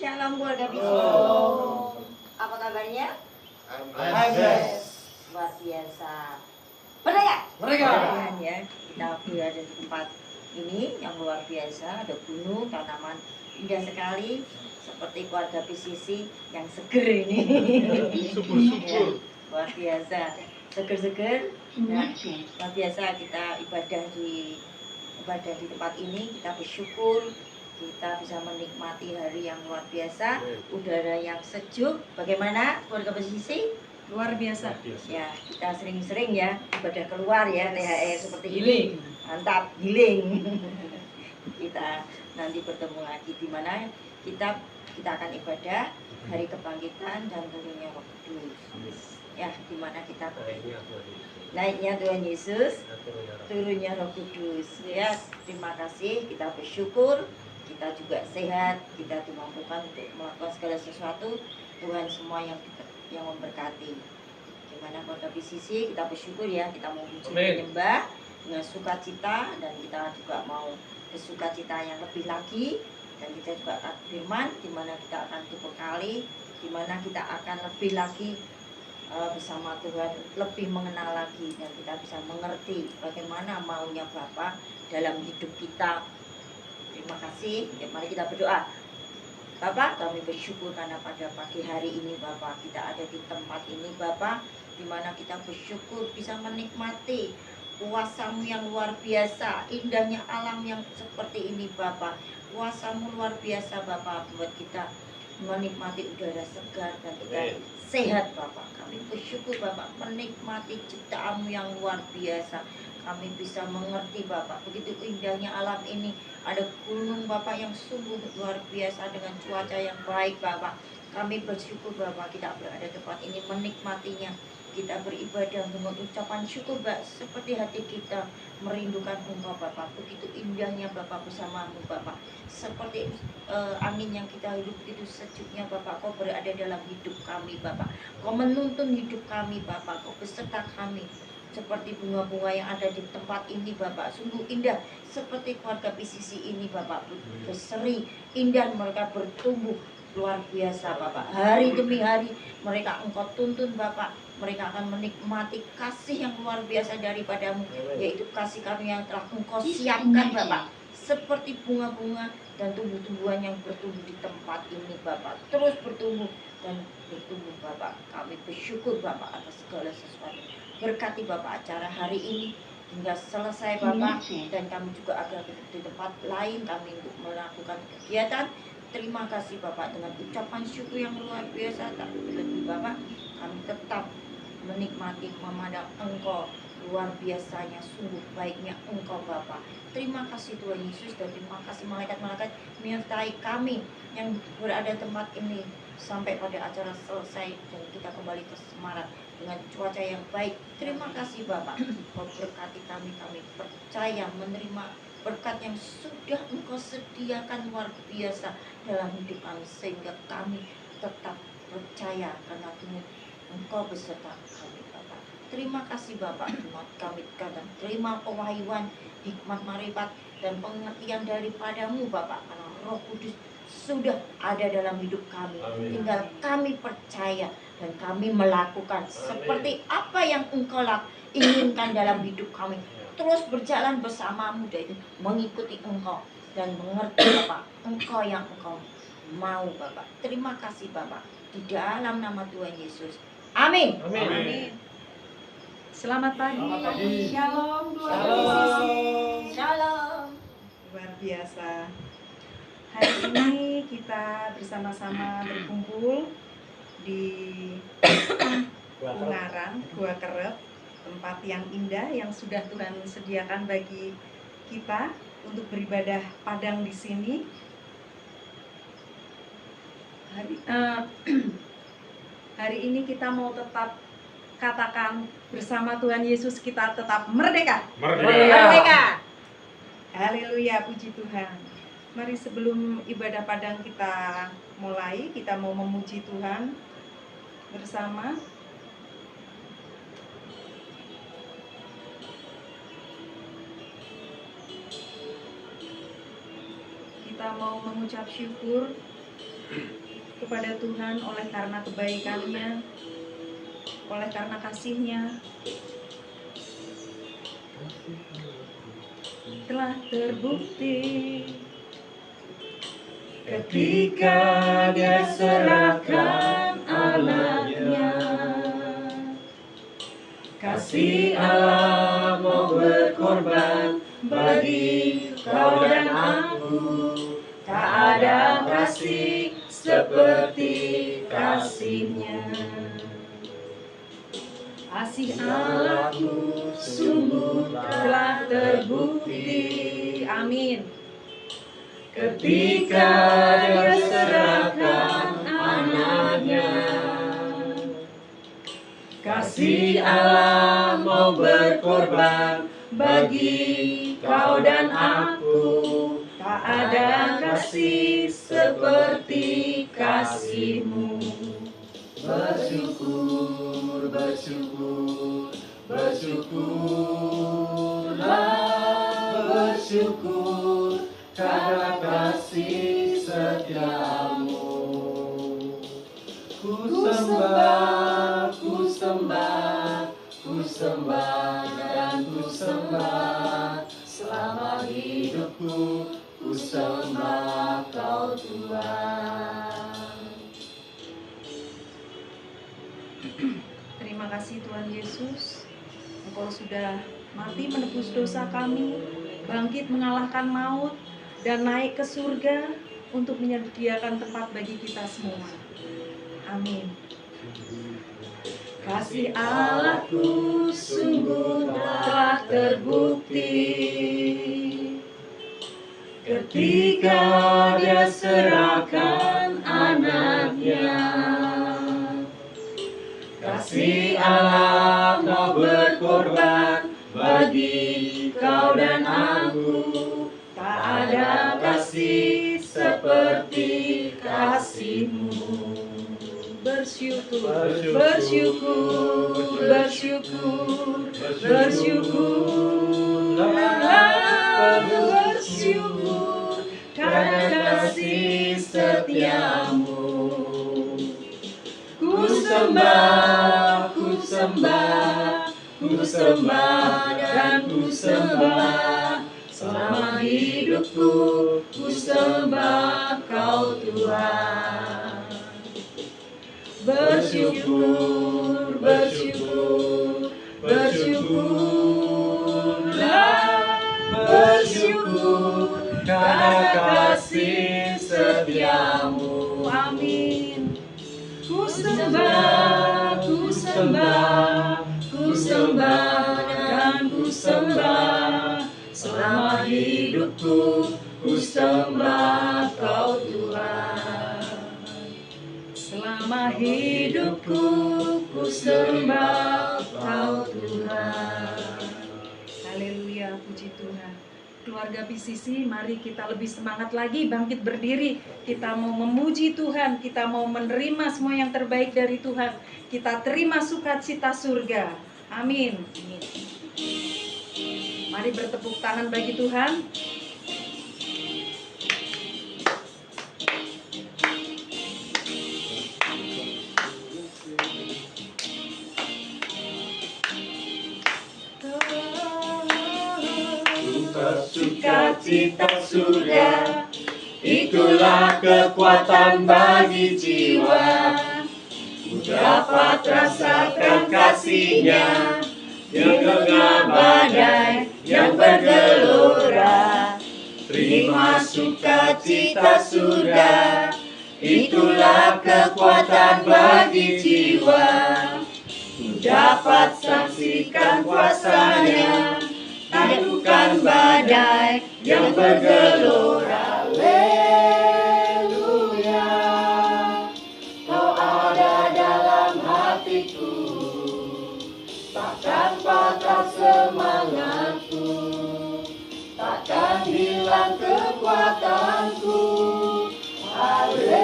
Shalom keluarga bisnis. Apa kabarnya? Luar biasa. Merdeka. Ya, kita berada di tempat ini yang luar biasa. Ada gunung, tanaman indah sekali. Seperti keluarga PCC yang seger ini. Ya, luar biasa. Seger-seger. Nah, luar biasa kita ibadah di tempat ini. Kita bersyukur kita bisa menikmati hari yang luar biasa, udara yang sejuk. Bagaimana keluarga PCC? Luar biasa. Ya, kita sering-sering ya ibadah keluar ya, THR seperti ini. Mantap, healing. Kita nanti bertemu lagi di mana kita akan ibadah hari kebangkitan dan turunnya Roh Kudus. Ya, di mana kita naiknya Tuhan Yesus, turunnya Roh Kudus. Ya, terima kasih, kita bersyukur, kita juga sehat, kita dimampukan untuk melakukan segala sesuatu. Tuhan semua yang memberkati. Gimana keluarga PCC, kita bersyukur ya, kita mau puji menyembah dengan sukacita, dan kita juga mau bersukacita yang lebih lagi, dan kita juga akan firman di mana kita akan dibekali, di mana kita akan lebih lagi bersama Tuhan, lebih mengenal lagi, dan kita bisa mengerti bagaimana maunya Bapa dalam hidup kita. Terima kasih. Ya, mari kita berdoa. Bapak, kami bersyukur karena pada pagi hari ini Bapak kita ada di tempat ini Bapak, di mana kita bersyukur bisa menikmati kuasa-Mu yang luar biasa, indahnya alam yang seperti ini Bapak. Kuasa-Mu luar biasa Bapak, buat kita menikmati udara segar dan kita sehat Bapak. Kami bersyukur Bapak menikmati ciptaan-Mu yang luar biasa. Kami bisa mengerti Bapak, begitu indahnya alam ini. Ada gunung Bapak yang sungguh luar biasa dengan cuaca yang baik Bapak. Kami bersyukur Bapak kita berada di tempat ini menikmatinya. Kita beribadah dengan ucapan syukur Bapak, seperti hati kita merindukan Engkau Bapak. Begitu indahnya Bapak bersamamu Bapak. Seperti angin yang kita hidup, begitu sejuknya Bapak. Kau berada dalam hidup kami Bapak. Kau menuntun hidup kami Bapak. Kau beserta kami. Seperti bunga-bunga yang ada di tempat ini Bapak, sungguh indah. Seperti keluarga PCC ini Bapak, berseri indah, mereka bertumbuh luar biasa Bapak. Hari demi hari mereka Engkau tuntun Bapak. Mereka akan menikmati kasih yang luar biasa daripadamu, yaitu kasih kami yang telah Engkau siapkan Bapak. Seperti bunga-bunga dan tumbuh-tumbuhan yang bertumbuh di tempat ini Bapak, terus bertumbuh dan bertumbuh Bapak. Kami bersyukur Bapak atas segala sesuatu. Berkati Bapak acara hari ini hingga selesai Bapak, dan kami juga agar di tempat lain kami untuk melakukan kegiatan. Terima kasih Bapak, dengan ucapan syukur yang luar biasa. Tapi lebih Bapak, kami tetap menikmati memandang Engkau luar biasanya, sungguh baiknya Engkau Bapak. Terima kasih Tuhan Yesus, dan terima kasih malaikat-malaikat menyertai kami yang berada di tempat ini sampai pada acara selesai dan kita kembali ke Semarang dengan cuaca yang baik. Terima kasih Bapak, Kau berkati kami. Kami percaya menerima berkat yang sudah Engkau sediakan luar biasa dalam hidup kami, sehingga kami tetap percaya karena Engkau beserta kami Bapak. Terima kasih Bapak, kami kadang terima pewahyuan, hikmat, marifat, dan pengertian daripadamu Bapak, karena Roh Kudus sudah ada dalam hidup kami. Tinggal kami percaya dan kami melakukan seperti apa yang Engkau inginkan dalam hidup kami. Terus berjalan bersamamu dan mengikuti Engkau dan mengerti Bapak, Engkau yang Engkau mau Bapak. Terima kasih Bapak, di dalam nama Tuhan Yesus. Amin. Amin. Selamat pagi. Shalom. Shalom. Luar biasa. Hari ini kita bersama-sama berkumpul di Ungaran, Gua Kerep, tempat yang indah yang sudah Tuhan sediakan bagi kita untuk beribadah padang di sini. Hari ini kita mau tetap katakan bersama Tuhan Yesus, kita tetap merdeka. Merdeka. Haleluya, puji Tuhan. Mari sebelum ibadah padang kita mulai, kita mau memuji Tuhan bersama. Kita mau mengucap syukur kepada Tuhan oleh karena kebaikannya, oleh karena kasih-Nya. Telah terbukti ketika Dia serahkan anaknya. Kasih Allah mau berkorban bagi kau dan aku. Tak ada kasih seperti kasih-Nya. Kasih Allahku sungguh telah terbukti. Amin. Ketika Dia serahkan anaknya. Kasih Allah mau berkorban bagi kau dan aku. Tak ada kasih seperti kasih-Mu. Bersyukur, bersyukur, bersyukurlah, bersyukur karena kasih setiamu. Ku sembah, ku sembah, ku sembah dan ku sembah. Selama hidupku ku sembah Kau Tuhan. Terima kasih Tuhan Yesus, Engkau sudah mati menebus dosa kami, bangkit mengalahkan maut, dan naik ke surga untuk menyediakan tempat bagi kita semua. Amin. Kasih Allahku sungguh telah terbukti ketika Dia serahkan anaknya. Kasih Allah mau berkorban bagi kau dan aku. Tak ada kasih seperti kasih-Mu. Bersyukur, bersyukur, bersyukur, bersyukurlah, bersyukur karena kasih setiamu. Ku sembah, ku sembah, ku sembah dan ku sembah. Selama hidupku ku sembah Kau Tuhan. Bersyukur, bersyukur, bersyukurlah, bersyukur karena kasih setiamu. Amin. Ku sembah, ku sembah, ku sembah dan ku sembah. Selama hidupku ku sembah Kau Tuhan. Selama hidupku ku sembah Kau Tuhan. Haleluya, puji Tuhan. Keluarga PCC, mari kita lebih semangat lagi, bangkit berdiri. Kita mau memuji Tuhan, kita mau menerima semua yang terbaik dari Tuhan. Kita terima sukacita surga. Amin. Mari bertepuk tangan bagi Tuhan. Sukacita surga, itulah kekuatan bagi jiwa. Ku dapat rasakan kasih-Nya di tengah badai yang bergelora. Terima sukacita surga, itulah kekuatan bagi jiwa. Ku dapat saksikan kuasa-Nya, bukan badai yang bergelora. Haleluya, Kau ada dalam hatiku, takkan patah semangatku, takkan hilang kekuatanku. Haleluya,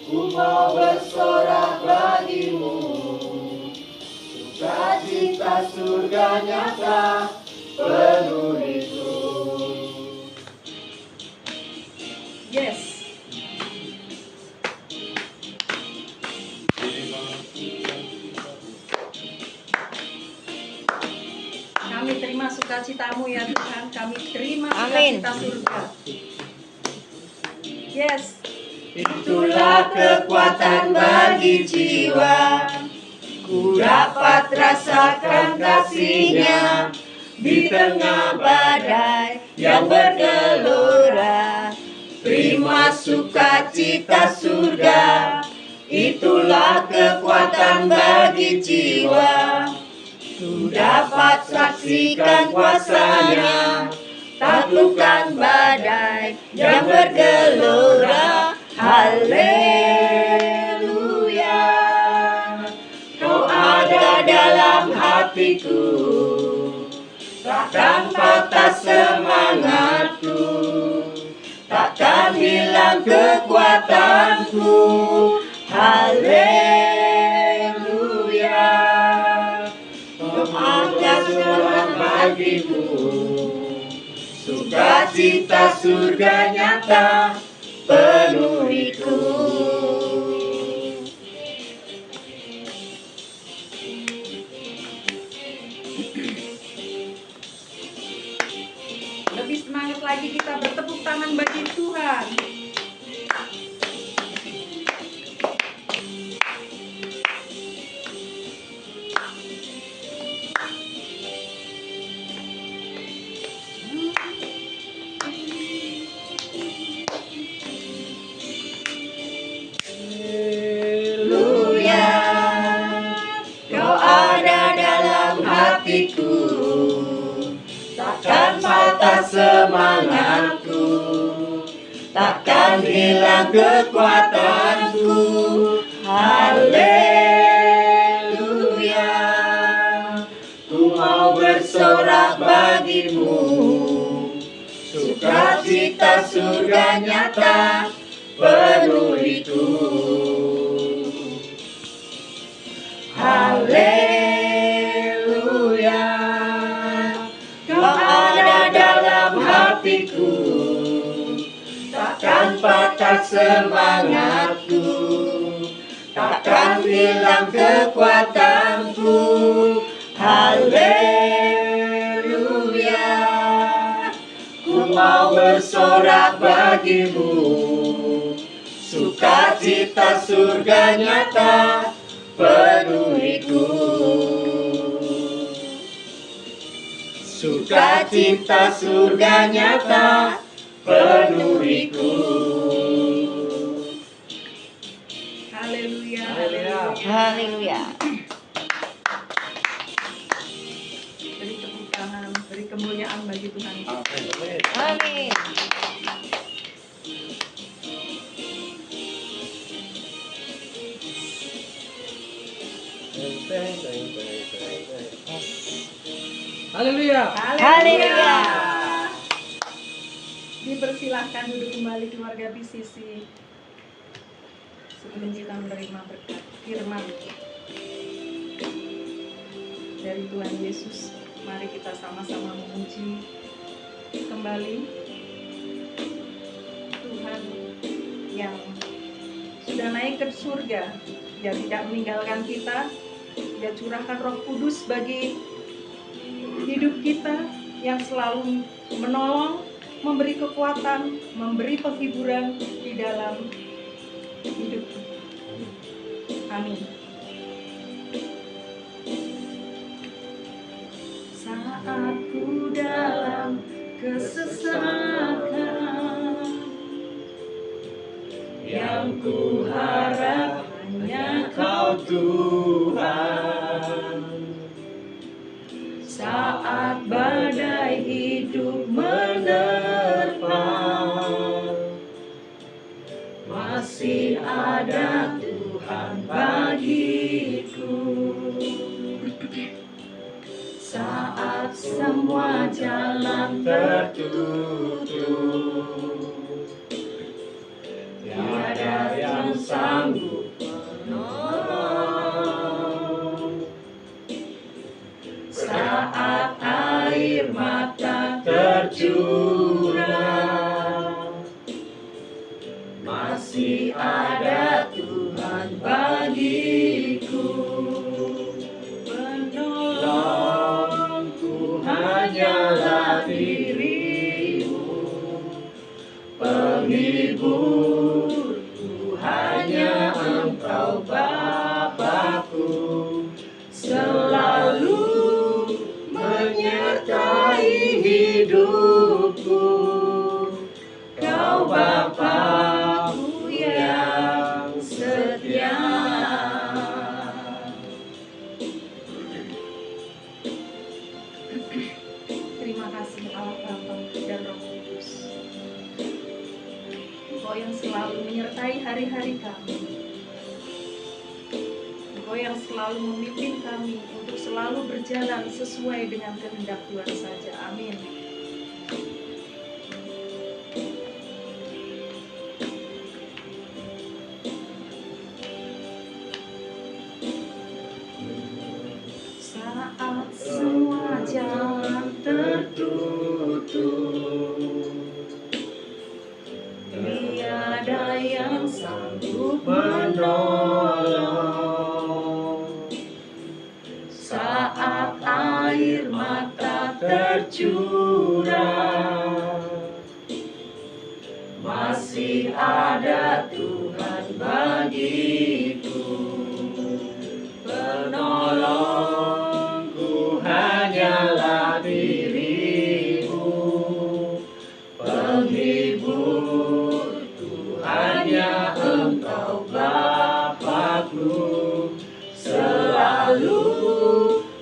ku mau bersorak bagimu. Sukacita surga nyata penuh itu. Kami terima sukacitamu ya Tuhan. Kami terima Amin. sukacita surga. Yes. Itulah kekuatan bagi jiwa, ku dapat rasakan kasih-Nya di tengah badai yang bergelora. Terima sukacita surga, itulah kekuatan bagi jiwa, ku dapat saksikan kuasa-Nya, taklukkan badai yang bergelora. Haleluya, Kau ada dalam hatiku, takkan patah semangatku, takkan hilang kekuatanku. Haleluya, Kau ada dalam bagiku, sukacita surga nyata penuhiku. Lebih semangat lagi kita bertepuk tangan bagi Tuhan. Haleluya, Kau ada dalam hatiku, takkan patah semangatku, takkan hilang kekuatanku. Haleluya, ku mau bersorak bagimu, sukacita surga nyata penuhiku. Haleluya, Kau ada dalam hatiku, takkan patah semangatku, takkan hilang kekuatanku. Haleluya, ku mau bersorak bagimu, sukacita surga nyata penuhiku. Sukacita surga nyata penuhiku. Haleluya. Haleluya. Haleluya. Beri tepuk tangan, beri kemuliaan bagi Tuhan. Amin. Haleluya. Haleluya. Dipersilahkan duduk kembali keluarga PCC sebelum kita menerima berkat firman dari Tuhan Yesus. Mari kita sama-sama memuji kembali Tuhan yang sudah naik ke surga. Dia tidak meninggalkan kita. Dia curahkan Roh Kudus bagi hidup kita yang selalu menolong, memberi kekuatan, memberi penghiburan di dalam hidup. Amin. Saat ku dalam kesesakan, yang ku harap hanya Kau Tuhan. Saat badai hidup menerpa, masih ada Tuhan bagiku. Saat semua jalan tertutup, tiada yang sanggup menolong. Saat air mata tercurah, masih ada Tuhan bagiku. Penolong Tuhan dirimu, Penghiburku hanya Engkau Bapa-Ku, selalu menyertai hidupku. Kau Bapa-Ku yang setia. terima kasih Allah Bapa dan Roh Kudus. Engkau yang selalu menyertai hari-hari kami. Engkau yang selalu memimpin kami untuk selalu berjalan sesuai dengan kehendak Tuhan saja. Amin. Saat semua jalan Tertutup, tiada yang sanggup menolong. Saat air mata tercurah, masih ada Tuhan bagiku. Penolongku hanyalah dirimu, penghiburku hanya Engkau Bapa-Ku, selalu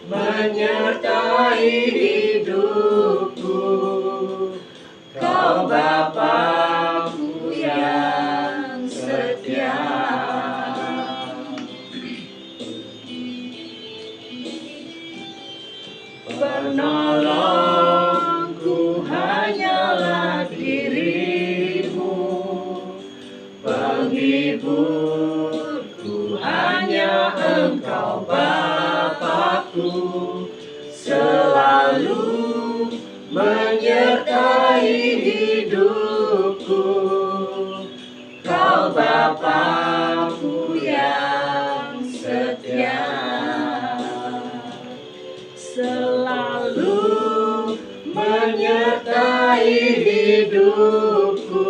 menyertai hidupku. Kau Bapa-Ku yang setia. Penolongku hanyalah dirimu, penghiburku hanya Engkau Bapa-Ku, selalu menyertai hidupku. Kau Bapa-Ku yang setia, selalu menyertai hidupku.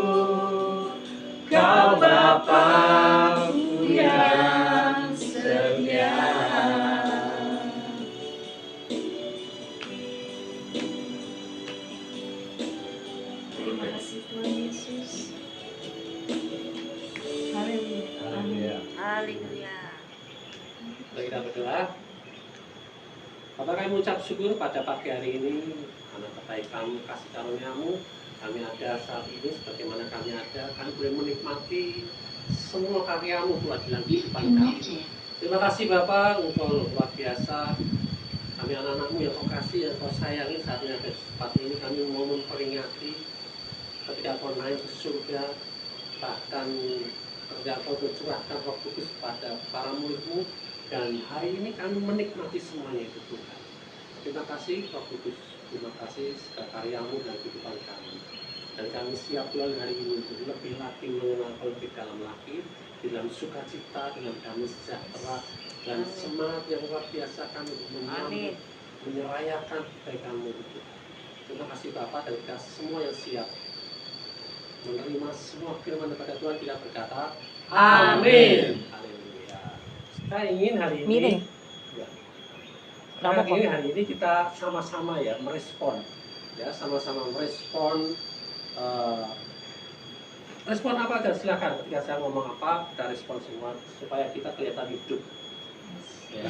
Kau Bapa-Ku yang setia. Terima kasih Tuhan Yesus. Haleluya. Haleluya. Haleluya. Mari kita berdoa. Bapak, kami mengucap syukur pada pagi hari ini karena kebaikan kasih karunia-Mu. Kami ada saat ini sebagaimana kami ada, kami boleh menikmati semua karya-Mu Tuhan dalam kehidupan kami. Terima kasih Bapak untuk luar biasa. Kami anak-anak-Mu yang Kau kasih, yang Kau sayangi, saat ini ada tempat ini kami mau memperingati ketika Kau naik ke surga, bahkan ketika Kau mencurahkan Roh Kudus pada para murid-Mu. Dan hari ini kami menikmati semuanya itu Tuhan. Terima kasih Roh Kudus, terima kasih segala karya-Mu dan kehidupan kami. Dan kami siap Tuhan hari ini untuk lebih lagi mengenal Kau lebih dalam lagi, dalam sukacita, dalam damai sejahtera, dan semangat yang luar biasa kami untuk menyambut, menyerayakan kebaikan-Mu itu. Terima kasih Bapak, dan kita semua yang siap menerima semua firman daripada Tuhan, kita berkata Amin. Saya ingin hari ini, hari ini kita sama-sama ya merespon, sama-sama merespon. Respon apa aja silakan. Ketika saya ngomong apa, kita respon semua supaya kita kelihatan hidup. Ya.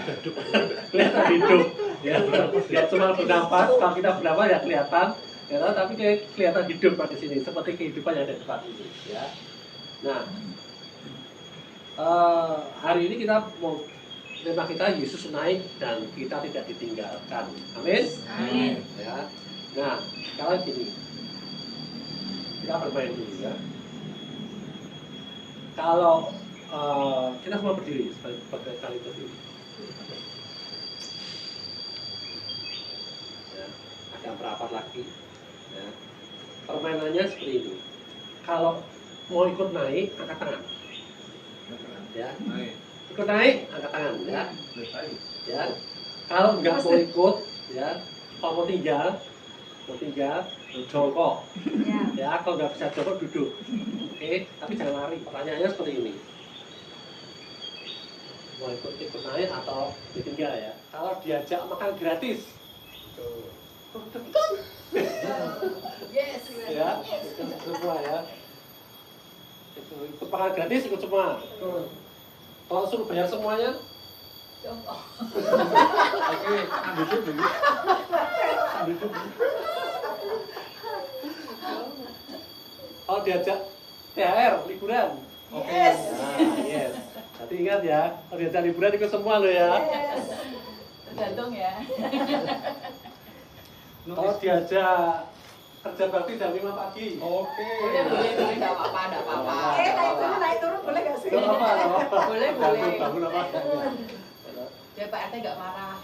Kelihatan hidup. Ya, cuma bernafas. Kalau kita bernafas ya kelihatan, ya, tapi kelihatan hidup pada sini, seperti kehidupan yang ada di tempat ini. Ya. Nah. Hari ini kita mau tema kita Yesus naik dan kita tidak ditinggalkan. Amin. Amin. Ya. Nah, sekarang gini, kita bermain dulu ya. Kalau kita semua berdiri sebagai kali berdiri. Ya, agak merapat lagi. Ya. Permainannya seperti ini. Kalau mau ikut naik, angkat tangan. Ya, ikut naik, angkat tangan, ya. Ya, kalau nggak mau ikut, ya, kalau mau tinggal, bertiga, jongkok. Ya. Ya, kalau nggak bisa jongkok duduk. Oke, tapi jangan lari. Pertanyaannya seperti ini. Mau ikut naik atau ditinggal ya? Kalau diajak makan gratis, Yes. ya, ikut semua ya. Ikut makan gratis, ikut semua. Kalau suruh bayar semuanya, Oke, duduk dulu. Duduk. kalau diajak THR, liburan. Oke. Yes. Nah, yes. Jadi ingat ya, kalau diajak liburan ikut semua loh ya. Yes. Tergantung ya. Kalau diajak kerja bakti jam 5 pagi. Oke. Boleh, nggak apa-apa, nggak apa-apa. Naik turun boleh gak sih? Gak apa-apa, gak apa-apa. Boleh, Tergantung boleh. bangun apa adanya. Biar Pak RT nggak marah.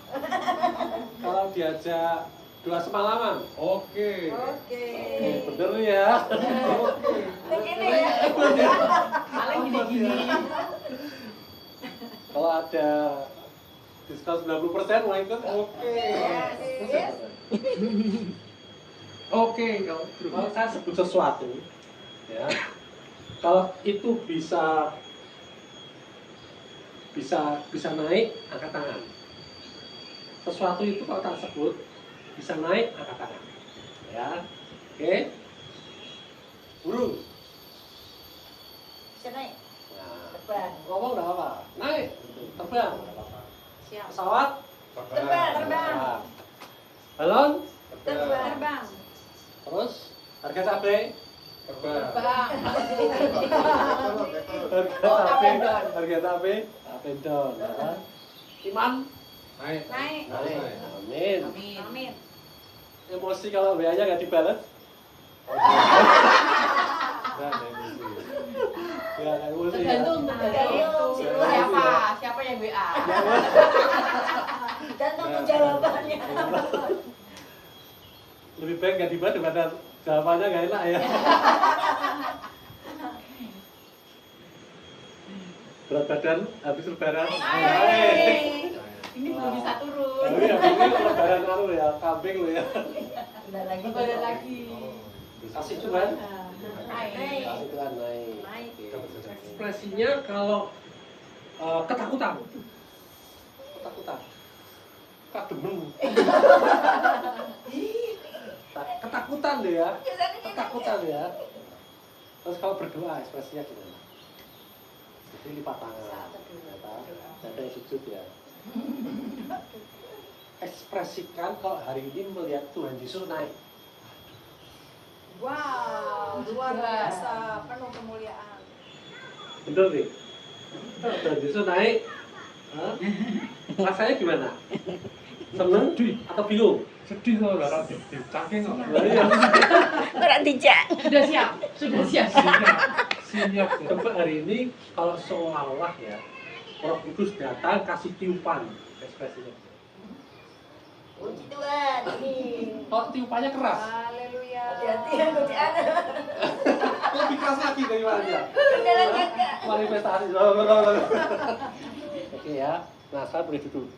Kalau diajak doa semalaman. Oke. Oke. Bener nih ya. Ini ya. Paling gini-gini. Kalau ada diskon 90% mau ikut. Oke. Yes. Oke. Kalau saya sebut sesuatu, ya, kalau itu bisa naik, angkat tangan. Sesuatu itu kalau tak sebut bisa naik, angkat tangan. Ya, oke. Burung. Bisa naik. Nah, Terbang. ngomong nggak apa-apa. Naik, terbang. Nggak apa-apa. Siap. Pesawat. Terbang. Terbang. Balon. Terbang. Terus harga cabai. Terbang. Bang. Harga cabai. Apendon. Iman. Naik. Naik. Naik. Amin. Amin. Amin. Emosi kalau WA-nya nggak dibalas. Dan emosi. Ya, emosi ya. Tergantung. Siapa yang WA? Gantung jawabannya. Lebih baik nggak dibalas daripada jawabannya nggak enak ya. Berat badan habis lebaran. Naik. Ini belum bisa turun. Tapi habis ini lebaran anu ya, kambing lo ya. Udah lagi. Ada lagi. Kasih Tuhan. Naik. Kasih Tuhan naik. Naik. Oke. Ekspresinya kalau ketakutan. Ketakutan. Kademen. Ketakutan deh ya. Ketakutan ya. Terus kalau berdoa ekspresinya gimana? Jadi lipat tangan. Dada sujud ya. Ekspresikan kalau hari ini melihat Tuhan Yesus naik. Wow, luar biasa, penuh kemuliaan. Betul nih? Tuhan Yesus naik. Hah? Rasanya gimana? Seneng atau bingung? Sedih loh, lara dicangking kok. Lah iya. Orang dijak. Sudah siap. Sudah siap. Siap. Coba hari ini kalau seolah-olah ya Roh Kudus datang kasih tiupan ekspresinya. Puji Tuhan. Amin. Kalau tiupannya keras, Haleluya. Hati-hati ya kucian. lebih keras lagi daripada Kendala jaga. manifestasi. Oke ya. Nah, saya boleh duduk.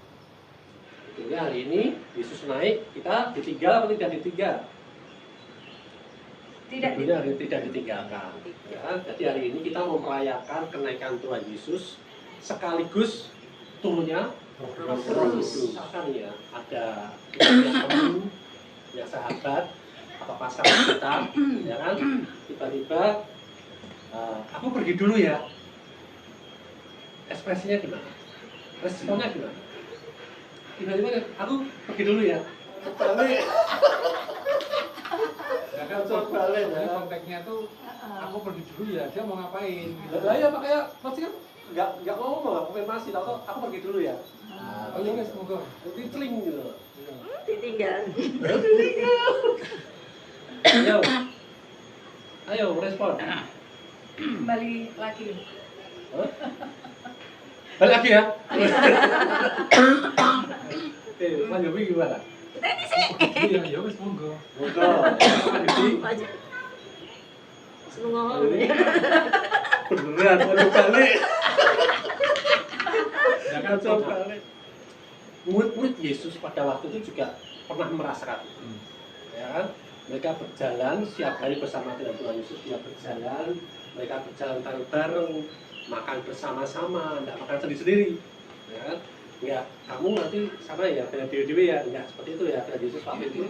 Jadi hari ini Yesus naik, kita ditinggal atau tidak ditinggal? Tidak Tentunya hari ini tidak ditinggalkan. Ya, jadi hari ini kita mau merayakan kenaikan Tuhan Yesus sekaligus turunnya Roh Kudus. Misalkan ya, ada teman, ya sahabat, atau pasangan kita, ya kan? Tiba-tiba, aku pergi dulu ya. Ekspresinya gimana? Responnya gimana? Tiba-tiba, aku pergi dulu ya. Balik. Ya kan Balik ini ya. konteksnya tuh aku pergi dulu ya, dia mau ngapain gitu. Lah ya makanya pasti kan nggak ngomong, nggak konfirmasi, atau aku pergi dulu ya. Oh iya guys, semoga. Nanti celing gitu. Ditinggal. Ayo, ayo respon. kembali lagi. Hah? Balik lagi ya. Pak Jovi gimana? Iya, ya wes monggo. Moga. Jadi Semua ini beneran mau balik. Ya kan Mau balik. Murid-murid Yesus pada waktu itu juga pernah merasakan. ya kan? Mereka berjalan setiap hari bersama dengan Tuhan Yesus, dia berjalan, mereka berjalan bareng-bareng, makan bersama-sama, tidak makan sendiri-sendiri, ya kan? Enggak, kamu nanti sama ya, beda dewe-dewe ya, enggak seperti itu ya. Tuhan Yesus waktu itu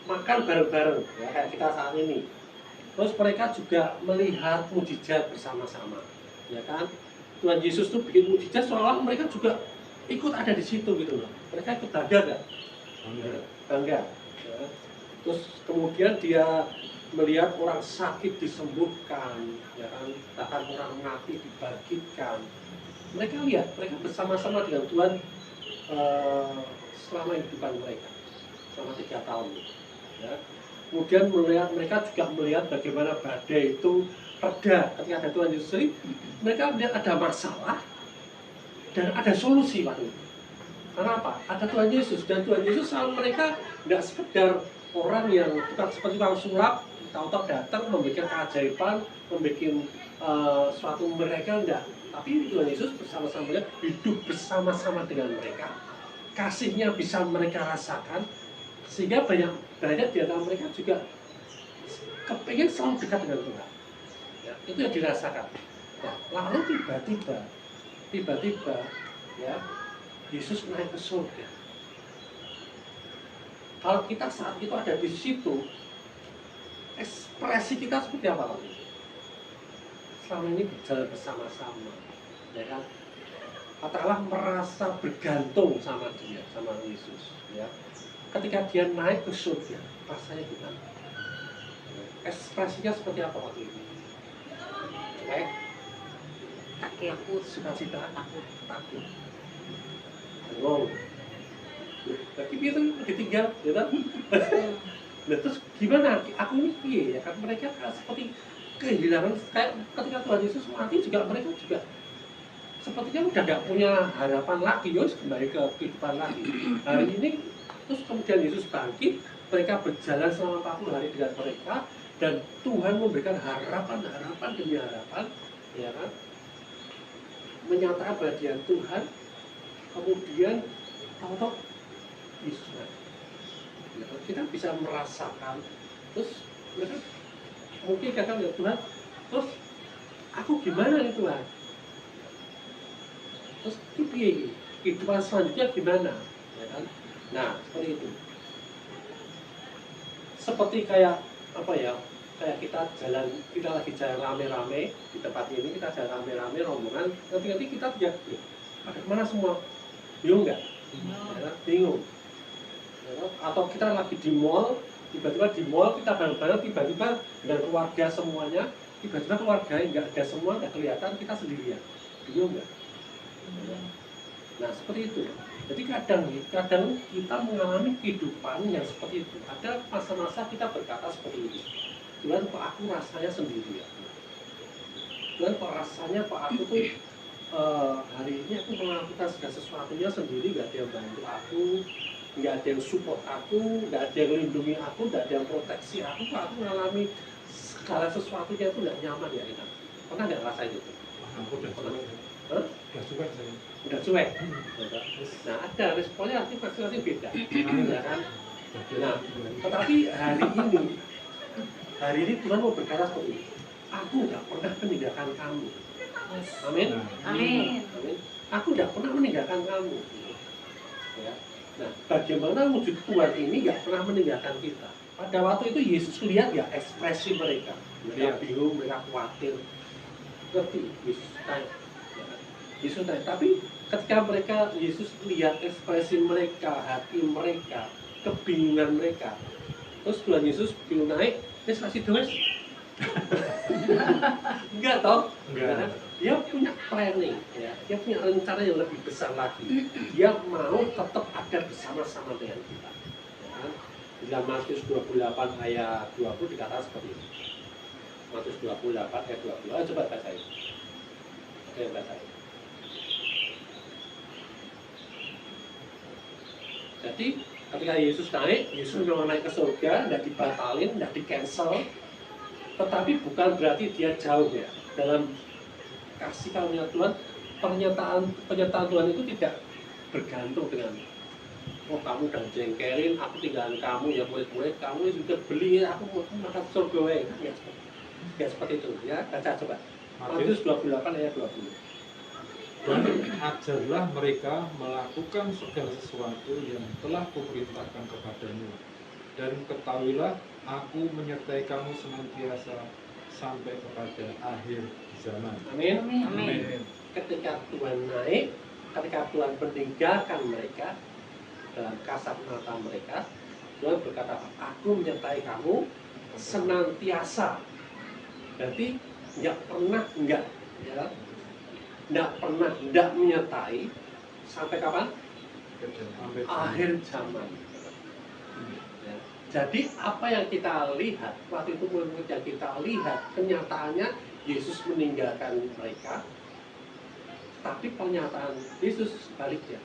makan bareng-bareng, ya kayak kita saat ini. Terus mereka juga melihat mujizat bersama-sama, ya kan? Tuhan Yesus tuh bikin mujizat seolah mereka juga ikut ada di situ gitu loh. Mereka ikut bangga nggak? Bangga. Ya. Terus kemudian dia melihat orang sakit disembuhkan, ya kan? Bahkan orang mati dibangkitkan. Mereka lihat, mereka bersama-sama dengan Tuhan selama kehidupan mereka, selama 3 tahun. Ya. Kemudian mereka juga melihat bagaimana badai itu reda ketika ada Tuhan Yesus. Jadi mereka melihat ada masalah dan ada solusi waktu itu. Karena apa? Ada Tuhan Yesus, dan Tuhan Yesus sama mereka tidak sekedar orang yang bukan seperti orang sulap, tahu-tahu datang membuat keajaiban, membuat suatu mereka enggak. Tapi Tuhan Yesus bersama-sama mereka, hidup bersama-sama dengan mereka, kasihnya bisa mereka rasakan, sehingga banyak di antara mereka juga kepengen selalu dekat dengan Tuhan. Ya, itu yang dirasakan. Nah, lalu tiba-tiba ya Yesus naik ke surga. Kalau kita saat itu ada di situ, ekspresi kita seperti apa? Selama ini berjalan bersama-sama, ya kan? Katakanlah merasa bergantung sama dia, sama Yesus, ya. Ketika dia naik ke surga, rasanya gimana? Ekspresinya seperti apa waktu itu? Takut, Sukacita, takut. Wow. Tapi dia tuh ditinggal, ya kan? Nah, terus gimana? Aku ini piye ya kan? Mereka seperti kehilangan, kayak ketika Tuhan Yesus mati juga mereka juga sepertinya udah nggak punya harapan lagi, yos kembali ke kehidupan lagi. Hari ini terus kemudian Yesus bangkit, mereka berjalan selama 40 hari dengan mereka, dan Tuhan memberikan harapan demi harapan, ya kan? Menyatakan bagian Tuhan, kemudian tahu-tahu Yesus. Ya, kita bisa merasakan, terus mereka mungkin katakan ya Tuhan, terus aku gimana nih Tuhan? Terus kehidupan selanjutnya gimana? Ya kan? Nah, seperti itu. Seperti kayak apa ya? Kayak kita lagi jalan rame-rame di tempat ini, kita jalan rame-rame rombongan, nanti kita tidak, ada kemana semua? Bingung nggak? Ya, bingung. Ya, atau kita lagi di mall, tiba-tiba di mall kita bareng-bareng, tiba-tiba dengan keluarga semuanya, tiba-tiba keluarga nggak ada semua, nggak kelihatan, kita sendirian. Bingung nggak? Ya. Nah, seperti itu. Jadi kadang kita mengalami kehidupan yang seperti itu. Ada masa-masa kita berkata seperti ini. Tuhan, kok aku rasanya sendirian? Tuhan, kok rasanya aku tuh hari ini aku melakukan segala sesuatunya sendiri, nggak ada yang bantu aku, nggak ada yang support aku, nggak ada yang melindungi aku, nggak ada yang proteksi aku. Kok aku mengalami segala sesuatunya itu nggak nyaman ya, Ina? Pernah nggak rasain itu? Aku udah cuek saya. Udah cuek. Nah, ada responnya nanti masing-masing beda, ya kan? Nah, tetapi hari ini Tuhan mau berkata seperti ini. Aku nggak pernah meninggalkan kamu. Amin. Amin. Amin. Aku nggak pernah meninggalkan kamu. Ya. Nah, bagaimana wujud Tuhan ini nggak pernah meninggalkan kita? Pada waktu itu Yesus lihat ya ekspresi mereka. Mereka bingung, mereka khawatir. Ngerti? Yesus tanya. Yesus tanya. Tapi ketika Yesus lihat ekspresi mereka, hati mereka, kebingungan mereka, terus Tuhan Yesus bingung naik, terus kasih duit. Enggak toh? Enggak. Dia punya planning, ya. Dia punya rencana yang lebih besar lagi. Dia mau tetap ada bersama-sama dengan kita. Ya. Dalam Matius 28 ayat 20 dikatakan seperti ini. Matius 28 ayat 20. Ayo coba bacain. Oke, bacain. Jadi ketika Yesus memang naik ke surga, tidak dibatalin, tidak di-cancel, tetapi bukan berarti dia jauh ya. Dalam kasih karunia Tuhan, pernyataan Tuhan itu tidak bergantung dengan oh kamu udah jengkelin, aku tinggalin kamu ya, murid-murid kamu juga beli, aku mau makan surga. Ya seperti itu ya. Baca coba Matius 28 ayat 20. Dan ajarlah mereka melakukan segala sesuatu yang telah kuperintahkan kepadamu. Dan ketahuilah, aku menyertai kamu senantiasa sampai kepada akhir zaman. Amin. Amin. Ketika Tuhan naik, ketika Tuhan meninggalkan mereka dalam kasat mata mereka, Tuhan berkata, aku menyertai kamu senantiasa. Berarti nggak pernah enggak, ya, nggak pernah enggak menyertai sampai kapan? Sampai Akhir zaman. Ya. Jadi apa yang kita lihat waktu itu, murid-murid yang kita lihat kenyataannya Yesus meninggalkan mereka, tapi pernyataan Yesus sebaliknya,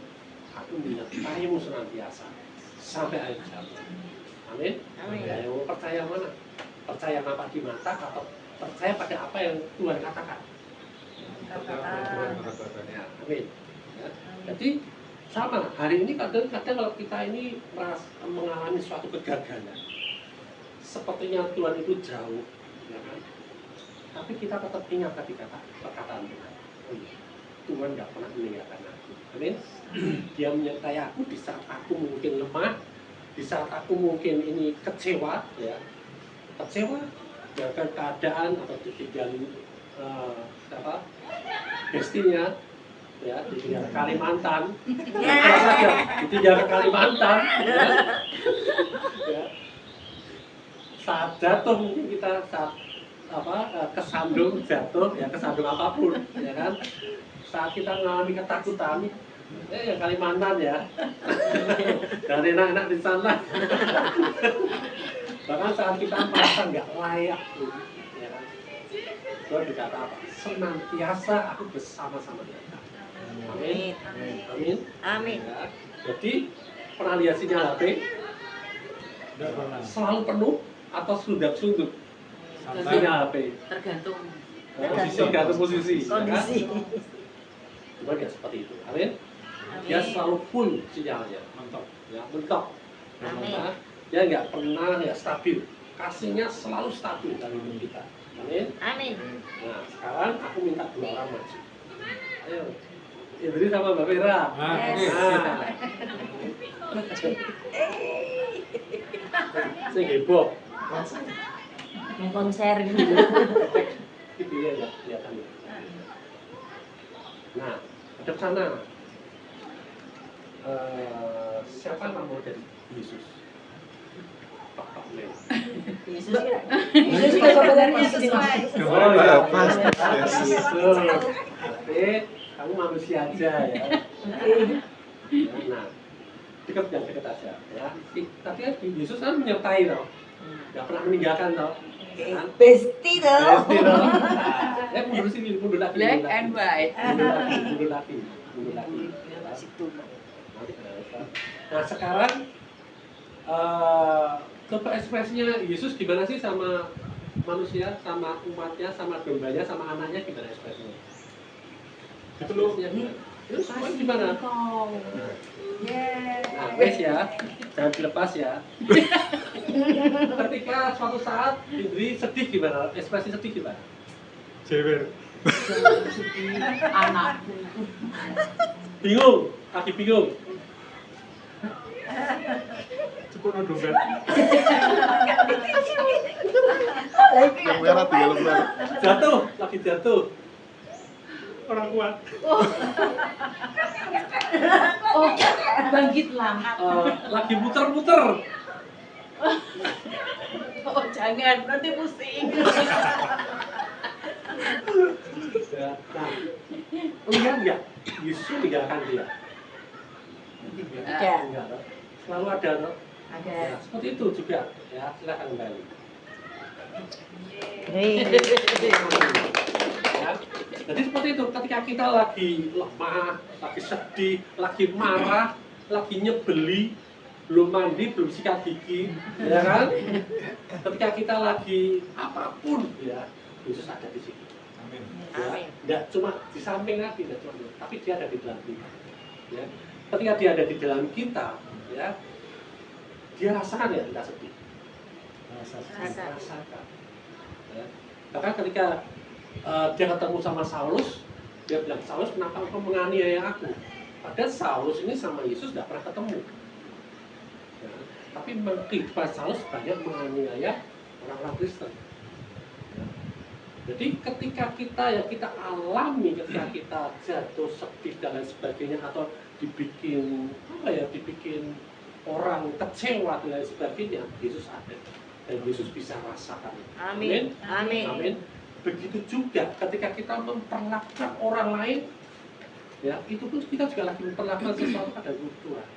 aku menyertaimu senantiasa sampai akhir zaman. Amin. Amin. Ya, yang mau percaya mana? Percaya apa di mata atau percaya pada apa yang Tuhan katakan? Ya, amin. Ya. Jadi sama, hari ini kadang-kadang kalau kita ini mengalami suatu kegagalan, sepertinya Tuhan itu jauh, ya kan? Tapi kita tetap ingat tadi perkataan Tuhan. Oh iya, Tuhan nggak pernah meninggalkan aku. Amin. Dia menyertai aku di saat aku mungkin lemah, di saat aku mungkin ini kecewa, ya, kecewa dengan keadaan atau ditinggalin bestinya, ya, ditinggal ke Kalimantan, ditinggal ke Kalimantan, ya. Saat jatuh mungkin kita saat kesandung jatuh, ya kesandung apapun, ya kan, saat kita mengalami ketakutan, ya Kalimantan ya, dan enak-enak di sana. Bahkan saat kita merasa nggak layak, ya kan, Tuhan berkata apa? Senantiasa aku bersama-sama dengan kamu. Amin. Amin. Amin. Ya. Jadi pernah lihat sinyal HP Tidak pernah. selalu penuh atau seludap-seludap Sampai sinyal HP. Tergantung. Tergantung posisi. Kondisi. Ya kan? Cuma dia seperti itu. Amin. Dia Amin. selalu full sinyalnya, mentok. ya mentok. Amin. Ya, dia nggak pernah ya stabil. Kasihnya selalu stabil dalam hidup kita. Amin. Amin. Nah, sekarang aku minta dua orang maju. Ayo. Idris sama Mbak Vera. Nah, Yes. Nah. Sing heboh. Yang konser gitu. Gitu ya, kelihatan ya. Nah, hadap sana. Siapa yang mau jadi Yesus? Pak Leo. Yesus ya. Yesus juga sebenarnya Sesuai. Oh iya, Pas. Yesus. Tapi kamu manusia aja ya. Nah, dekat aja ya. Tapi kan Yesus kan menyertai loh, nggak pernah meninggalkan loh. Kan? Besti tuh. Pasti loh. Ya mundur sini, mundur lagi. Black and white. Mundur lagi. Nah sekarang coba ekspresinya Yesus gimana sih sama manusia, sama umatnya, sama dombanya, sama anaknya gimana ekspresinya? Itu loh. Itu semua gimana? Yeah. Nah, wes ya, jangan dilepas ya. Ketika suatu saat Indri sedih gimana? Ekspresi sedih gimana? Jewer. Anakku. Bingung, lagi bingung. Cukup no dompet. Yang merah tiga lembar. Jatuh, lagi jatuh. Orang kuat. Oh, bangkitlah. Lagi muter-muter. Oh, jangan, nanti pusing. Ya, nah, lihat nggak? Yesus meninggalkan dia. Tidak. Enggak, toh. Selalu ada, toh. Ada. Ya, seperti itu juga. Ya, silakan kembali. Ya. Jadi seperti itu, ketika kita lagi lemah, lagi sedih, lagi marah, lagi nyebeli, belum mandi, belum sikat gigi, ya kan? Ketika kita lagi apapun, ya, Yesus ada di situ. Amin. Ya, Amin. tidak cuma di samping lagi, tidak cuma, tapi dia ada di dalam kita. Ya. ketika dia ada di dalam kita, ya, dia rasakan ya kita sedih. Rasakan. Ya. Bahkan ketika dia ketemu sama Saulus, dia bilang, Saulus, kenapa engkau menganiaya aku? Padahal Saulus ini sama Yesus tidak pernah ketemu. Ya. Tapi kehidupan Saulus banyak menganiaya orang-orang Kristen. Ya. Jadi ketika kita alami, ketika kita jatuh sedih dan lain sebagainya, atau dibikin orang kecewa dan lain sebagainya, Yesus ada dan Yesus bisa rasakan. Amin. Amin. Amin. Begitu juga ketika kita memperlakukan orang lain, ya, itu pun kita juga lagi memperlakukan sesuatu pada Tuhan.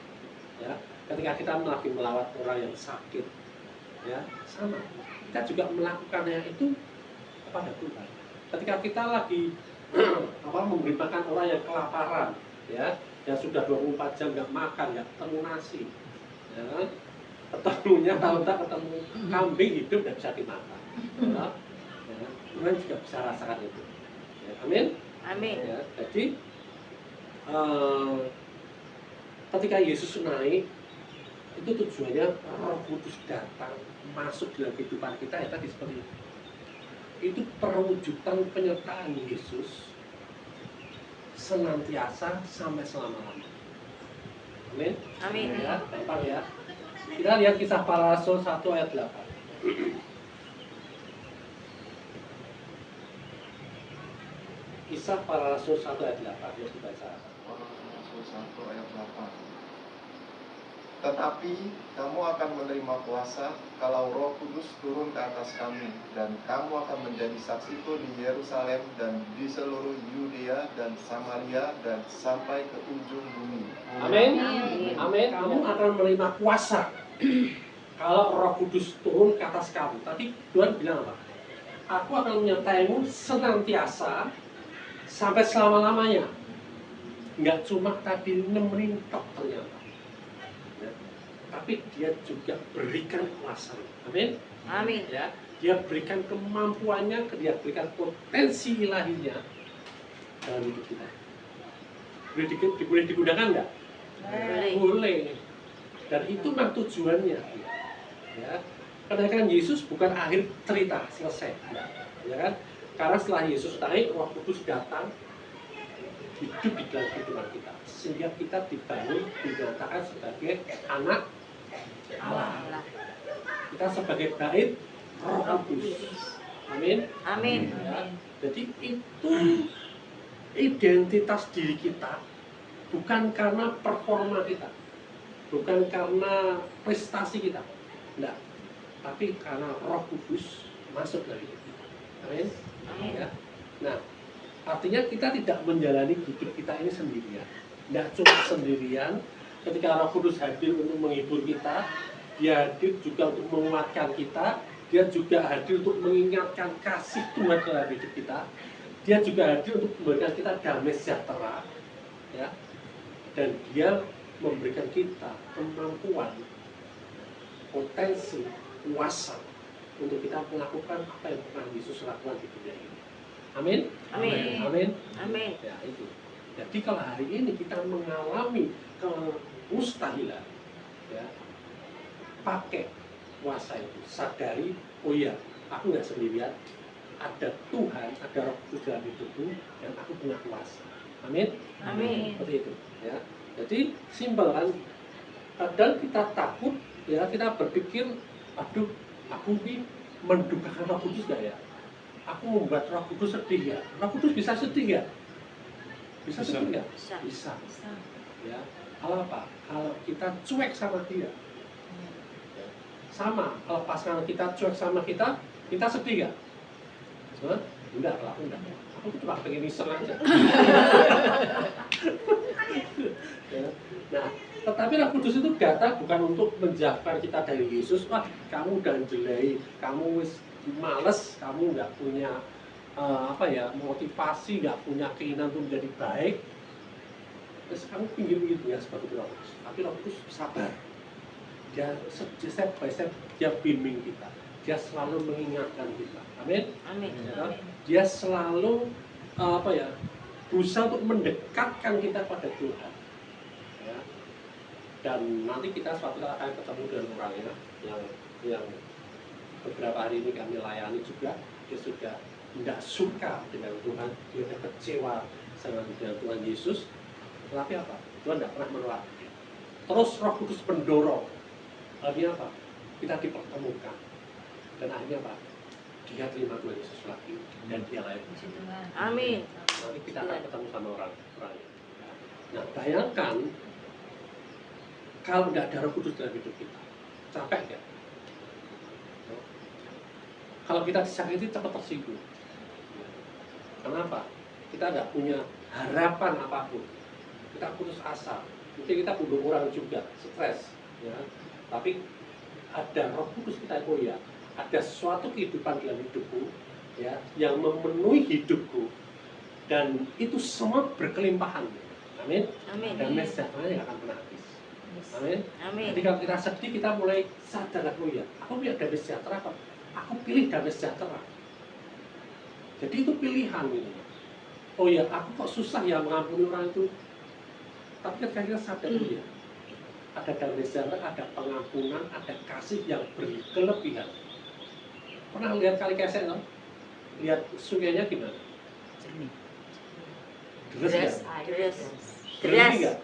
Ya, ketika kita lagi melawat orang yang sakit, ya, sama. Kita juga melakukannya itu kepada Tuhan. Ketika kita lagi memberi makan orang yang kelaparan, ya, yang sudah 24 jam nggak makan, nggak ketemu nasi, ya, ketemunya tahu tak ketemu kambing hidup nggak bisa dimakan. Ya. Tuhan juga bisa rasakan itu. Ya, amin. Amin. Ya, jadi ketika Yesus naik, itu tujuannya Roh Kudus datang masuk dalam kehidupan kita, ya tadi seperti itu. Itu perwujudan penyertaan Yesus senantiasa sampai selama-lamanya. Amin. Amin. Ya, gampang ya. Kita lihat Kisah Para Rasul 1 ayat 8. Kisah Para Rasul 1 ayat 8, ya dibaca. Rasul 1 ayat 8. Tetapi kamu akan menerima kuasa kalau Roh Kudus turun ke atas kami, dan kamu akan menjadi saksiku di Yerusalem dan di seluruh Yudea dan Samaria dan sampai ke ujung bumi. Amin. Amin. Kamu akan menerima kuasa kalau Roh Kudus turun ke atas kamu. Tadi Tuhan bilang apa? Aku akan menyertaimu senantiasa sampai selama-lamanya. Nggak cuma tadi nemenin tok ternyata, ya. Tapi dia juga berikan kuasa. Amin. Amin. Ya, dia berikan kemampuannya, dia berikan potensi ilahinya dalam hidup kita. Boleh digunakan nggak? Boleh. Dan itu memang tujuannya. Ya, kenaikan Yesus bukan akhir cerita selesai, ya kan? Karena setelah Yesus naik, Roh Kudus datang hidup di dalam kehidupan kita, sehingga kita dibangun, dinyatakan sebagai anak Allah. Kita sebagai bait Roh Kudus. Amin. Amin. Ya. Jadi itu identitas diri kita bukan karena performa kita, bukan karena prestasi kita, enggak, tapi karena Roh Kudus masuk dari kita. Amin. Ya. Nah, artinya kita tidak menjalani hidup kita ini sendirian. Tidak cuma sendirian. Ketika Roh Kudus hadir untuk menghibur kita, dia hadir juga untuk menguatkan kita, dia juga hadir untuk mengingatkan kasih Tuhan dalam hidup kita, dia juga hadir untuk memberikan kita damai sejahtera, ya. Dan dia memberikan kita kemampuan, potensi, kuasa untuk kita melakukan apa yang pernah Yesus lakukan di dunia ini. Amin. Amin. Amin. Amin. Ya, itu. Jadi kalau hari ini kita mengalami kemustahilan, ya, pakai kuasa itu, sadari, oh iya, aku nggak sendirian, ada Tuhan, ada Roh Kudus dalam hidupku, dan aku punya kuasa. Amin. Amin. Seperti itu, ya. Jadi simpel kan. Kadang kita takut, ya, kita berpikir, aduh, aku ini mendukakan Roh Kudus nggak ya? Aku membuat Roh Kudus sedih ya? Roh Kudus bisa sedih ya? Bisa sedih nggak? Bisa. Bisa. Ya. Kalau apa? Kalau kita cuek sama dia. Sama, kalau pasangan kita cuek sama kita sedih nggak? Enggak, kalau aku enggak. Aku cuma pengen iseng aja. Ya. Nah, tetapi Roh Kudus itu datang bukan untuk menjauhkan kita dari Yesus. Wah, kamu udah jelek, kamu males, kamu nggak punya motivasi, nggak punya keinginan untuk menjadi baik. Terus kamu pinggir-pinggir ya seperti Roh Kudus. Tapi Roh Kudus sabar. Dia step by step dia bimbing kita. Dia selalu mengingatkan kita. Amin. Amin. Ya, dia selalu berusaha untuk mendekatkan kita pada Tuhan. Ya. Dan nanti kita suatu saat akan ketemu dengan orangnya yang beberapa hari ini kami layani juga. Dia sudah tidak suka dengan Tuhan, dia sudah kecewa dengan Tuhan Yesus. Tetapi apa? Tuhan tidak pernah menolak dia. Terus Roh Kudus mendorong. Akhirnya apa? Kita dipertemukan. Dan akhirnya apa? Dia terima Tuhan Yesus lagi dan dia layak. Amin. Nanti kita akan ketemu sama orangnya. Nah, bayangkan kalau tidak ada Roh Kudus dalam hidup kita, capek ya? Kalau kita disakiti cepat tersinggung. Kenapa? Kita tidak punya harapan apapun. Kita putus asa. Mungkin kita bunuh orang juga, stres. Ya. Tapi ada Roh Kudus kita, oh ya, ada suatu kehidupan dalam hidupku, ya, yang memenuhi hidupku, dan itu semua berkelimpahan. Amin. Amin. Dan mesejanya nggak akan pernah habis. Amin. Amin. Jadi kalau kita sedih, kita mulai sadar, oh ya, aku punya damai sejahtera kok. Aku pilih damai sejahtera. Jadi itu pilihan gitu. Oh ya, aku kok susah ya mengampuni orang itu. Tapi ketika kita sadar, oh ya, ada damai sejahtera, ada pengampunan, ada kasih yang berkelebihan. Pernah lihat kali Kesek, no? Lihat sungainya gimana? Deres nggak? Deras. Berhenti nggak?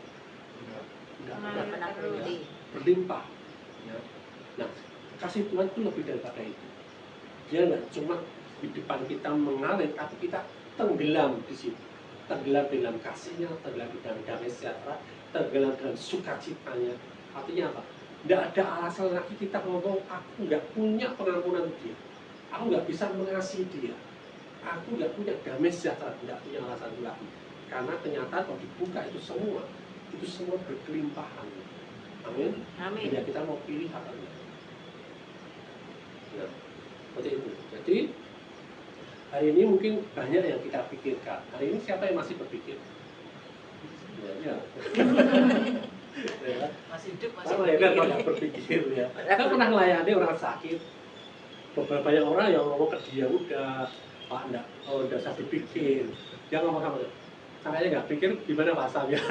Tidak pernah berhenti. Berlimpah. Ya. Nah, kasih Tuhan itu lebih daripada itu. Dia nggak cuma di depan kita mengalir, tapi kita tenggelam di situ. Tenggelam dalam kasihnya, tenggelam dalam damai sejahtera, tenggelam dalam sukacitanya. Artinya apa? Tidak ada alasan lagi kita ngomong, aku nggak punya pengampunan dia. Aku nggak bisa mengasihi dia. Aku nggak punya damai sejahtera, tidak punya alasan itu lagi. Karena kenyataan kalau dibuka itu semua berkelimpahan. Amin. Amin. Ya, kita mau pilih apa enggak. Nah, seperti itu. Jadi hari ini mungkin banyak yang kita pikirkan. Hari ini siapa yang masih berpikir? Ya. Ya. Masih hidup, masih Sama ya, kan kalau nggak berpikir ya. Kita pernah melayani orang sakit. Beberapa banyak orang yang ngomong ke dia, udah Pak, enggak, oh udah saya berpikir. Dia ngomong sama dia, sampai nggak pikir gimana pasalnya.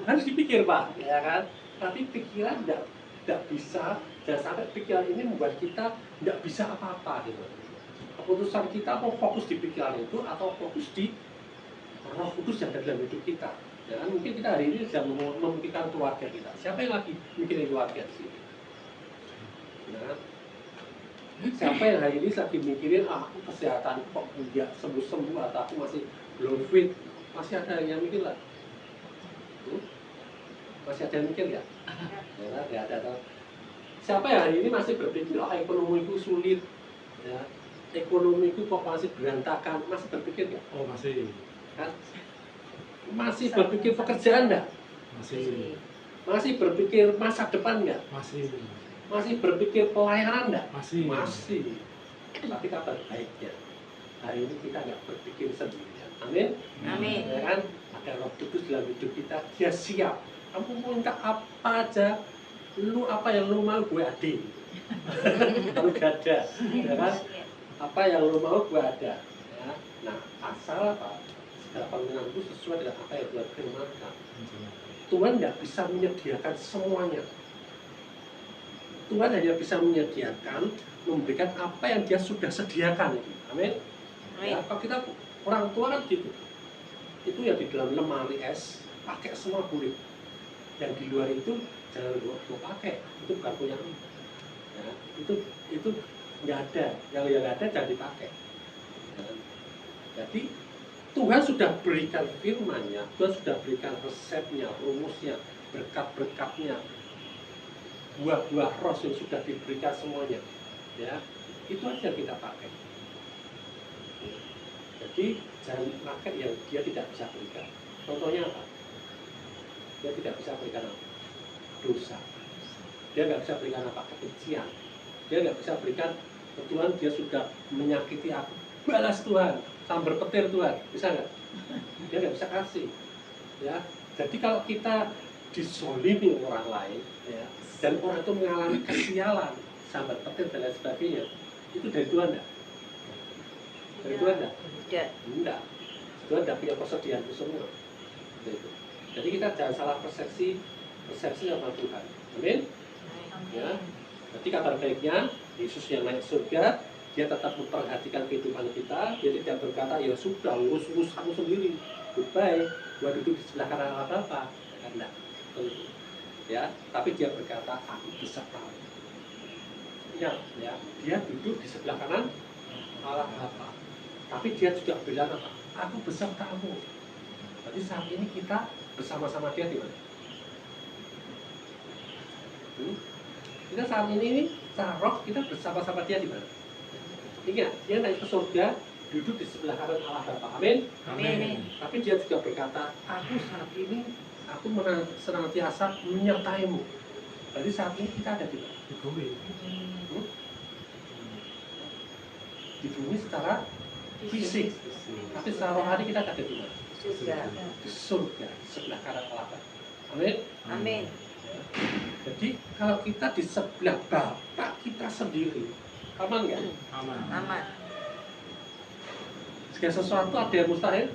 Harus dipikir Pak, ya kan? Tapi pikiran tidak bisa, dan sampai pikiran ini membuat kita tidak bisa apa-apa gitu. Keputusan kita mau fokus di pikiran itu atau fokus di Roh Kudus yang ada dalam hidup kita. Ya, mungkin kita hari ini sedang memikirkan keluarga kita. Siapa yang lagi mikirin keluarga di sini? Nah, siapa yang hari ini lagi mikirin aku kesehatan kok enggak sembuh-sembuh atau aku masih belum fit? Masih ada yang mikir lah? Masih ada yang mikir ya? Ya, ada. Siapa yang hari ini masih berpikir, ekonomiku sulit, ya, ekonomiku kok masih berantakan, masih berpikir nggak? Oh masih. Kan? Masih berpikir pekerjaan nggak? Masih. Masih berpikir masa depan nggak? Masih. Masih berpikir pelayanan nggak? Masih. Masih. Tapi kabar baiknya, hari ini kita nggak berpikir sendirian. Amin. Amin. Ya kan? Ada Roh Kudus dalam hidup kita, dia siap. Kamu mau minta apa aja, lu apa yang lu mau gue ada. Kalau gak ada, ya kan? Apa yang lu mau gue ada. Ya. Nah, asal apa? Segala permintaan itu sesuai dengan apa yang Tuhan firmankan. Tuhan tidak bisa menyediakan semuanya. Tuhan hanya bisa menyediakan, memberikan apa yang Dia sudah sediakan itu. Amin. Ya, kalau kita orang tua kan gitu. Itu yang di dalam lemari es pakai semua boleh. Yang di luar itu jangan lu pakai. Itu bukan punya lu. Ya, itu nggak ada. Yang ada jangan dipakai. Ya. Jadi Tuhan sudah berikan firman-Nya, Tuhan sudah berikan resepnya, rumusnya, berkat-berkatnya, buah-buah roh yang sudah diberikan semuanya. Ya, itu aja kita pakai. Jadi jangan pakai yang dia tidak bisa berikan. Contohnya apa? Dia tidak bisa berikan apa? Dosa. Dia nggak bisa berikan apa? Kebencian. Dia nggak bisa berikan, Tuhan dia sudah menyakiti aku. Balas Tuhan, sambar petir Tuhan, bisa nggak? Dia nggak bisa kasih. Ya, jadi kalau kita dizolimi orang lain, ya, dan orang itu mengalami kesialan, sambar petir dan lain sebagainya, itu dari Tuhan nggak? Dari Tuhan nggak? Tidak. Enggak. Tuhan tidak punya persediaan itu semua. Gitu. Jadi kita jangan salah persepsi persepsi sama Tuhan. Amin. Ya. Jadi kabar baiknya, Yesus yang naik surga, dia tetap memperhatikan kehidupan kita. Dia tidak berkata, ya sudah, urus kamu sendiri, goodbye, gua duduk di sebelah kanan Allah Bapa. Enggak, tentu. Ya, tapi dia berkata, aku bisa tahu. Ya, dia duduk di sebelah kanan Allah Bapa. Tapi dia juga bilang apa? Aku besertamu. Jadi saat ini kita bersama-sama dia di mana? Kita saat ini secara roh kita bersama-sama dia di mana? Ingat, dia naik ke surga, duduk di sebelah kanan Allah Bapa. Amin. Amin. Tapi dia juga berkata, aku saat ini aku senantiasa menyertaimu. Jadi saat ini kita ada di mana? Di bumi. Di bumi secara fisik. Tapi secara rohani kita ada di mana? Surga. Di surga, sebelah kanan Allah Bapa. Amin. Amin. Jadi kalau kita di sebelah Bapa kita sendiri, aman nggak? Aman. Aman. Segala sesuatu ada yang mustahil?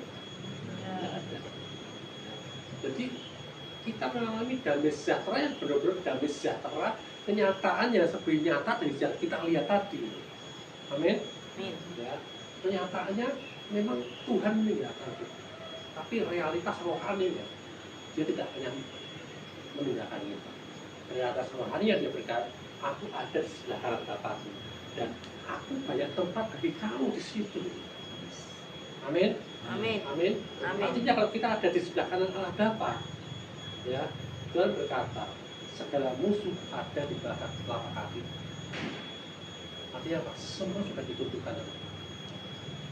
Jadi kita mengalami damai sejahtera yang benar-benar damai sejahtera, kenyataan yang lebih nyata dari yang kita lihat tadi. Amin. Amin. Ya, kenyataannya memang Tuhan meninggalkan kita, tapi realitas rohani ya, dia tidak hanya meninggalkan kita. Realitas rohani yang dia berkata, aku ada di sebelah kanan Bapakku dan aku banyak tempat bagi kamu di situ. Amin. Amin. Amin. Amin. Artinya kalau kita ada di sebelah kanan Allah Bapa, ya, Tuhan berkata, segala musuh ada di belakang telapak kaki. Artinya apa? Semua sudah ditentukan.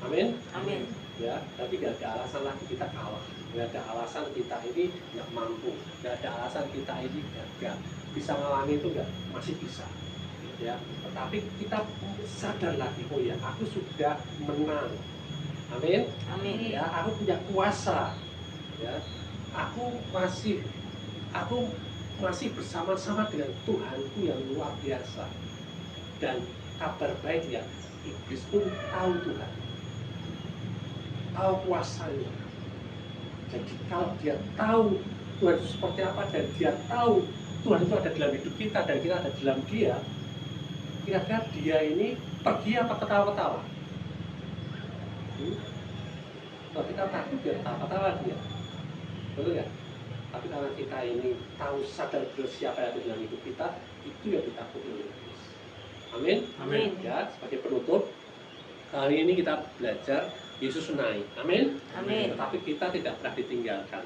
Amin. Amin. Ya, tapi tidak ada alasan lagi kita kalah. Tidak ada alasan kita ini nggak mampu. Tidak ada alasan kita ini gagal. Bisa mengalami itu nggak? Masih bisa. Ya, tetapi kita sadar lagi, oh ya, aku sudah menang. Amin. Amin. Ya, aku punya kuasa. Ya, aku masih bersama-sama dengan Tuhanku yang luar biasa. Dan kabar baik ya, iblis pun tahu Tuhan, tahu kuasanya. Jadi kalau dia tahu Tuhan itu seperti apa dan dia tahu Tuhan itu ada dalam hidup kita dan kita ada dalam dia, kira-kira dia ini pergi apa ketawa-ketawa? Kalau kita takut dia ketawa-ketawa dia, betul ya? Tapi karena kita ini tahu sadar siapa yang ada dalam hidup kita, itu yang ditakuti oleh Yesus. Amin. Amin. Ya, sebagai penutup, kali ini kita belajar Yesus naik. Amin. Amin. Tetapi kita tidak pernah ditinggalkan.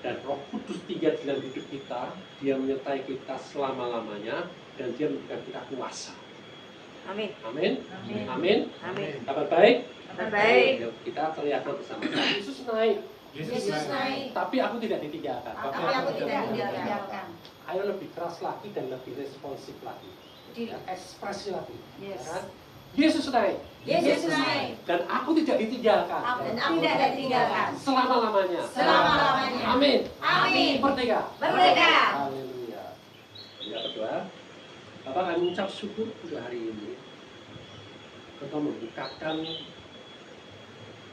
Dan Roh Kudus tinggal dalam hidup kita, dia menyertai kita selama-lamanya dan dia memberikan kita kuasa. Amin. Amin. Amin. Amin. Amin. Kabar baik? Kabar baik. Yuk, kita teriakkan bersama. Yesus naik. Yesus naik, Tapi aku tidak ditinggalkan. tapi aku tidak ditinggalkan. Ayo lebih keras lagi dan lebih responsif lagi. Ya, ekspresi lagi. Ya Yes. kan? Yesus naik. Yesus naik, Dan aku tidak ditinggalkan. dan aku tidak ditinggalkan. Selama-lamanya. Selama-lamanya. Amin. Amin. Merdeka. Merdeka. Haleluya. Ya, berdoa. Bapak kami mengucap syukur untuk hari ini. Engkau membukakan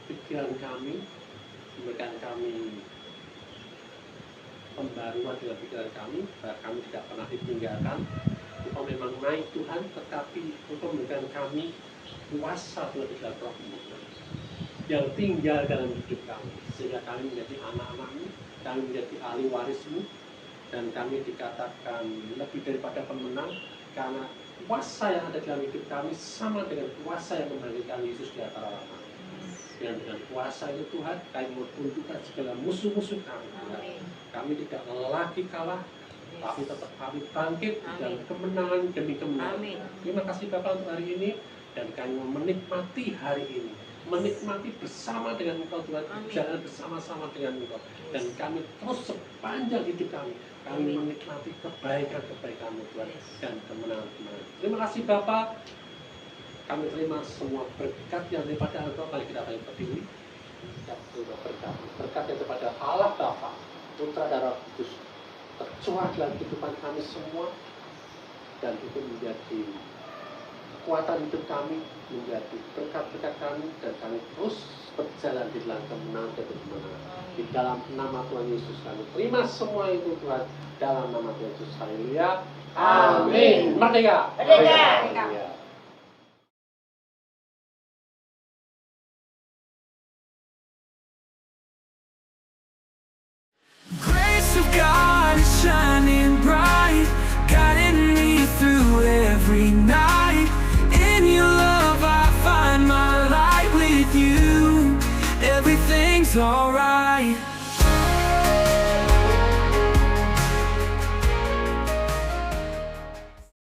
pikiran kami, memberikan kami pembaruan dalam pikiran kami, bahwa kami tidak pernah ditinggalkan. Engkau memang naik Tuhan, tetapi Engkau memberikan kami kuasa Tuhan di dalam Roh-Mu yang tinggal dalam hidup kami, sehingga kami menjadi anak-anak-Mu, kami menjadi ahli waris-Mu, dan kami dikatakan lebih daripada pemenang karena kuasa yang ada dalam hidup kami sama dengan kuasa yang membangkitkan Yesus di antara orang. Dan dengan kuasa itu Tuhan, kami menundukkan segala musuh-musuh kami. Tuhan. Kami tidak lagi kalah, tapi tetap kami bangkit dan kemenangan demi kemenangan. Amin. Terima kasih Bapak untuk hari ini, dan kami menikmati hari ini, menikmati bersama dengan Engkau Tuhan, jalan bersama-sama dengan Engkau, dan kami terus sepanjang hidup kami menikmati kebaikan-kebaikan-Mu Tuhan dan kemenangan-kemenangan. Terima kasih Bapak. Kami terima semua berkat yang daripada Engkau kali kita paling peduli. Berkat yang daripada Allah Bapa, Putra dan Roh Kudus tercurah dalam kehidupan kami semua, dan itu menjadi kekuatan hidup kami, menjadi berkat-berkat kami, dan kami terus berjalan di dalam kemenangan dan kemenangan. Di dalam nama Tuhan Yesus kami terima semua itu Tuhan, dalam nama Tuhan Yesus. Haleluya. Amin. Merdeka. Merdeka. Haleluya. Grace of God is shining bright, guiding me through every night. In your love I find my light with you. Everything's alright.